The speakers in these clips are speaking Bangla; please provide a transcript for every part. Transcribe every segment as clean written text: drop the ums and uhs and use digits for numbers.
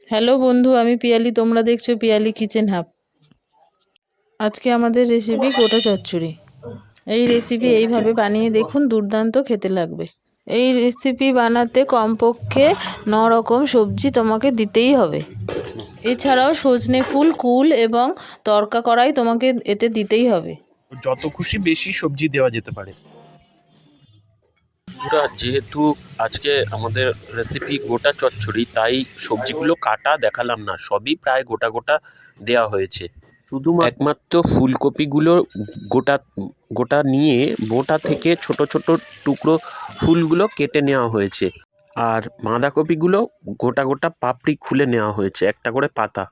হ্যালো বন্ধু, আমি পিয়ালি। তোমরা দেখছো পিয়ালি কিচেন হাব। আজকে আমাদের রেসিপি গোটা চচ্চড়ি। এই রেসিপি এইভাবে বানিয়ে দেখুন, দুর্দান্ত খেতে লাগবে। এই রেসিপি বানাতে কমপক্ষে 9 রকম সবজি তোমাকে দিতেই হবে। এছাড়াও সজনে ফুল, কুল এবং তরকা কড়াই তোমাকে এতে দিতেই হবে। যত খুশি বেশি সবজি দেওয়া যেতে পারে। বন্ধুরা, যেহেতু আজকে আমাদের রেসিপি গোটা চচ্চড়ি, তাই সবজিগুলো কাটা দেখালাম না, সবই প্রায় গোটা গোটা দেওয়া হয়েছে। একমাত্র ফুলকপিগুলো গোটা গোটা নিয়ে বোটা থেকে ছোট ছোট টুকরো ফুলগুলো কেটে নেওয়া হয়েছে। আর বাঁধাকপিগুলো গোটা গোটা পাপড়ি খুলে নেওয়া হয়েছে, একটা করে পাতা।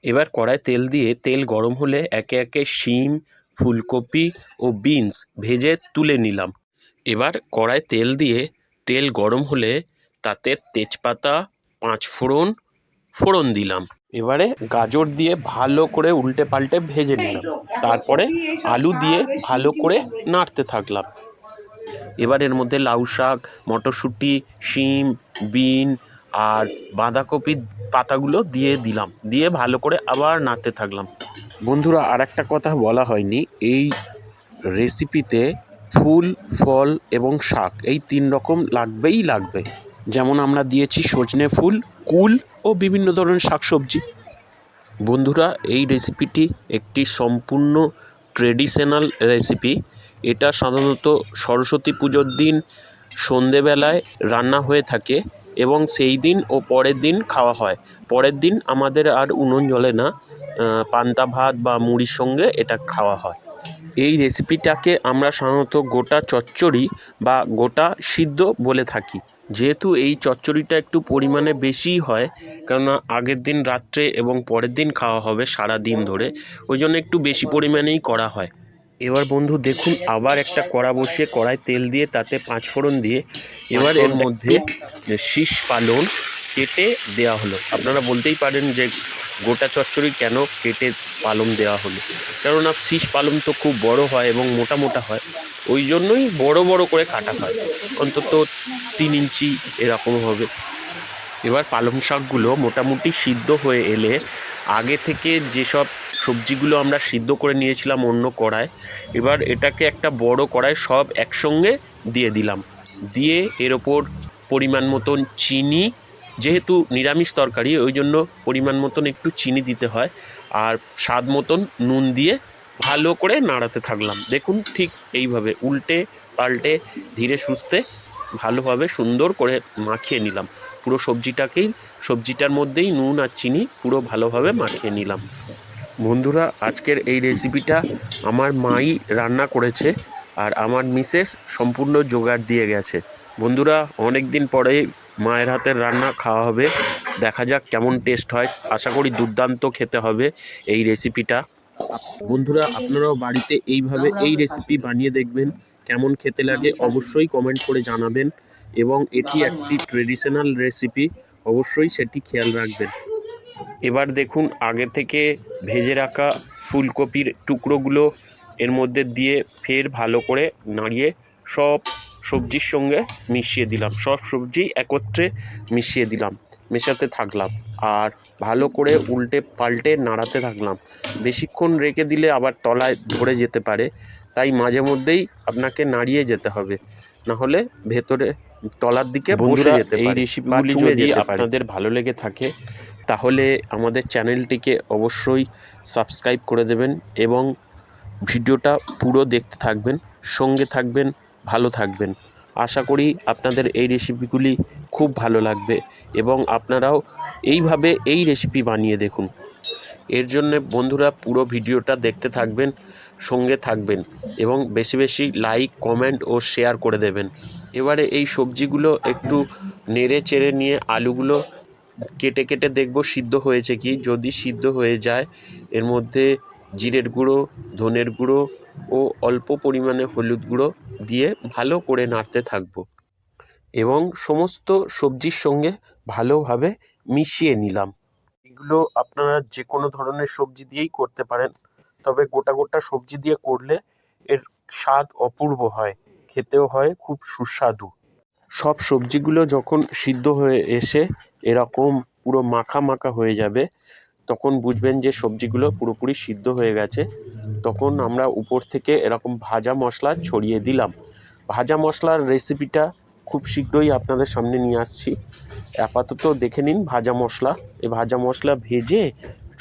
এবার কড়ায় তেল দিয়ে তেল গরম হলে একে একে শিম, ফুলকপি ও বিনস ভেজে তুলে নিলাম। এবার কড়ায় তেল দিয়ে তেল গরম হলে তাতে তেজপাতা, ফোড়ন দিলাম। এবারে গাজর দিয়ে ভালো করে উল্টে পাল্টে ভেজে নিলাম। তারপরে আলু দিয়ে ভালো করে নাড়তে থাকলাম। এবার এর মধ্যে লাউ শাক, মটরশুঁটি, শিম, বিন আর বাঁধাকপির পাতাগুলো দিয়ে দিলাম, দিয়ে ভালো করে আবার নাড়তে থাকলাম। বন্ধুরা, আর একটা কথা বলা হয়নি, এই রেসিপিতে ফুল, ফল এবং শাক এই 3 রকম লাগবেই লাগবে। যেমন আমরা দিয়েছি সজনে ফুল, কুল ও বিভিন্ন ধরনের শাকসবজি। বন্ধুরা, এই রেসিপিটি একটি সম্পূর্ণ ট্রেডিশনাল রেসিপি। এটা সাধারণত সরস্বতী পুজোর দিন সন্ধেবেলায় রান্না হয়ে থাকে এবং সেই দিন ও পরের দিন খাওয়া হয়। পরের দিন আমাদের আর উনুন জ্বলে না, পান্তা ভাত বা মুড়ির সঙ্গে এটা খাওয়া হয়। এই রেসিপিটাকে আমরা সাধারণত গোটা চচ্চড়ি বা গোটা সিদ্ধ বলে থাকি। যেহেতু এই চচ্চড়িটা একটু পরিমাণে বেশিই হয়, কেননা আগের দিন রাত্রে এবং পরের দিন খাওয়া হবে সারা দিন ধরে, ওই জন্য একটু বেশি পরিমাণেই করা হয়। এবার বন্ধু দেখুন, আবার একটা কড়া বসিয়ে কড়ায় তেল দিয়ে তাতে 5 ফোড়ন দিয়ে এবার এর মধ্যে শীষ পালং কেটে দেওয়া হলো। আপনারা বলতেই পারেন যে গোটা চচ্চড়ি কেন কেটে পালং দেওয়া হলো, কেননা শীষ পালং তো খুব বড় হয় এবং মোটা মোটা হয়, ওই জন্যই বড় বড় করে কাটা হয়, অন্তত 3 ইঞ্চি এরকম হবে। এবার পালং শাকগুলো মোটামুটি সিদ্ধ হয়ে এলে আগে থেকে যেসব সবজিগুলো আমরা সিদ্ধ করে নিয়েছিলাম অন্য কড়ায়, এবার এটাকে একটা বড় কড়ায় সব একসঙ্গে দিয়ে দিলাম। দিয়ে এর ওপর পরিমাণ মতন চিনি, যেহেতু নিরামিষ তরকারি ওই জন্য পরিমাণ মতন একটু চিনি দিতে হয়, আর স্বাদ মতন নুন দিয়ে ভালো করে নাড়াতে থাকলাম। দেখুন, ঠিক এইভাবে উল্টে পাল্টে ধীরে সুস্থে ভালোভাবে সুন্দর করে মাখিয়ে নিলাম। পুরো সবজিটার মধ্যেই নুন আর চিনি পুরো ভালোভাবে মাখিয়ে নিলাম। বন্ধুরা, আজকের এই রেসিপিটা আমার মাই রান্না করেছে, আর আমার মিসেস সম্পূর্ণ জোগাড় দিয়ে গেছে। বন্ধুরা, অনেক দিন পরে মায়ের হাতের রান্না খাওয়া হবে, দেখা যাক কেমন টেস্ট হয়। আশা করি দুর্দান্ত খেতে হবে এই রেসিপিটা। বন্ধুরা, আপনারাও বাড়িতে এইভাবে এই রেসিপি বানিয়ে দেখবেন, কেমন খেতে লাগে অবশ্যই কমেন্ট করে জানাবেন। এবং এটি একটি ট্রেডিশনাল রেসিপি, অবশ্যই সেটি খেয়াল রাখবেন। এবার দেখুন, আগে থেকে ভেজে রাখা ফুলকপির টুকরোগুলো এর মধ্যে দিয়ে ফের ভালো করে নাড়িয়ে সব সবজির সঙ্গে মিশিয়ে দিলাম। সব সবজি একত্রে মিশিয়ে দিলাম, মেশাতে থাকলাম আর ভালো করে উল্টে পাল্টে নাড়াতে থাকলাম। বেশিক্ষণ রেখে দিলে আবার তলায় ধরে যেতে পারে, তাই মাঝে মধ্যেই আপনাকে নাড়িয়ে যেতে হবে, নাহলে ভেতরে তলার দিকে বসে যেতে পারে। এই রেসিপিগুলি যদি আপনাদের ভালো লেগে থাকে তাহলে আমাদের চ্যানেলটিকে অবশ্যই সাবস্ক্রাইব করে দেবেন এবং ভিডিওটা পুরো দেখতে থাকবেন, সঙ্গে থাকবেন, ভালো থাকবেন। আশা করি আপনাদের এই রেসিপিগুলি খুব ভালো লাগবে এবং আপনারাও এইভাবে এই রেসিপি বানিয়ে দেখুন। এর জন্য বন্ধুরা পুরো ভিডিওটা দেখতে থাকবেন, সঙ্গে থাকবেন এবং বেশি বেশি লাইক, কমেন্ট ও শেয়ার করে দেবেন। এবারে এই সবজিগুলো একটু নেড়ে চেড়ে নিয়ে আলুগুলো কেটে কেটে দেখব সিদ্ধ হয়েছে কি। যদি সিদ্ধ হয়ে যায় এর মধ্যে জিরের গুঁড়ো, ধনের গুঁড়ো ও অল্প পরিমাণে হলুদ গুঁড়ো দিয়ে ভালো করে নাড়তে থাকব এবং সমস্ত সবজির সঙ্গে ভালোভাবে মিশিয়ে নিলাম। এগুলো আপনারা যে কোনো ধরনের সবজি দিয়েই করতে পারেন, তবে গোটা গোটা সবজি দিয়ে করলে এর স্বাদ অপূর্ব হয়, খেতেও হয় খুব সুস্বাদু। সব সবজিগুলো যখন সিদ্ধ হয়ে এসে এরকম পুরো মাখা মাখা হয়ে যাবে, তখন বুঝবেন যে সবজিগুলো পুরোপুরি সিদ্ধ হয়ে গেছে। তখন আমরা উপর থেকে এরকম ভাজা মশলা ছড়িয়ে দিলাম। ভাজা মশলার রেসিপিটা খুব শীঘ্রই আপনাদের সামনে নিয়ে আসছি। আপাতত দেখে নিন ভাজা মশলা। এই ভাজা মশলা ভেজে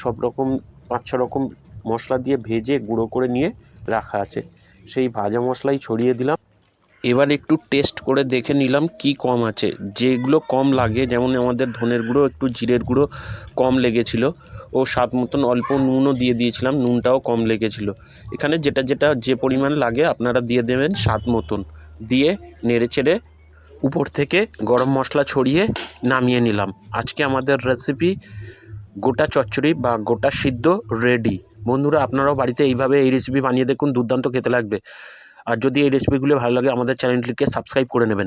সব রকম 5-6 রকম মশলা দিয়ে ভেজে গুঁড়ো করে নিয়ে রাখা আছে, সেই ভাজা মশলাই ছড়িয়ে দিলাম। এবার একটু টেস্ট করে দেখে নিলাম কি কম আছে। যেগুলো কম লাগে, যেমন আমাদের ধনের গুঁড়ো একটু জিরের গুঁড়ো কম লেগেছিল, ও স্বাদ মতন অল্প নুনও দিয়ে দিয়েছিলাম, নুনটাও কম লেগেছিল। এখানে যেটা যেটা যে পরিমাণ লাগে আপনারা দিয়ে দেবেন স্বাদ মতন, দিয়ে নেড়ে চেড়ে উপর থেকে গরম মশলা ছড়িয়ে নামিয়ে নিলাম। আজকে আমাদের রেসিপি গোটা চচ্চড়ি বা গোটা সিদ্ধ রেডি। বন্ধুরা, আপনারাও বাড়িতে এইভাবে এই রেসিপি বানিয়ে দেখুন, দুর্দান্ত খেতে লাগবে। আর যদি এই রেসিপিগুলো ভালো লাগে আমাদের চ্যানেলটিকে সাবস্ক্রাইব করে নেবেন।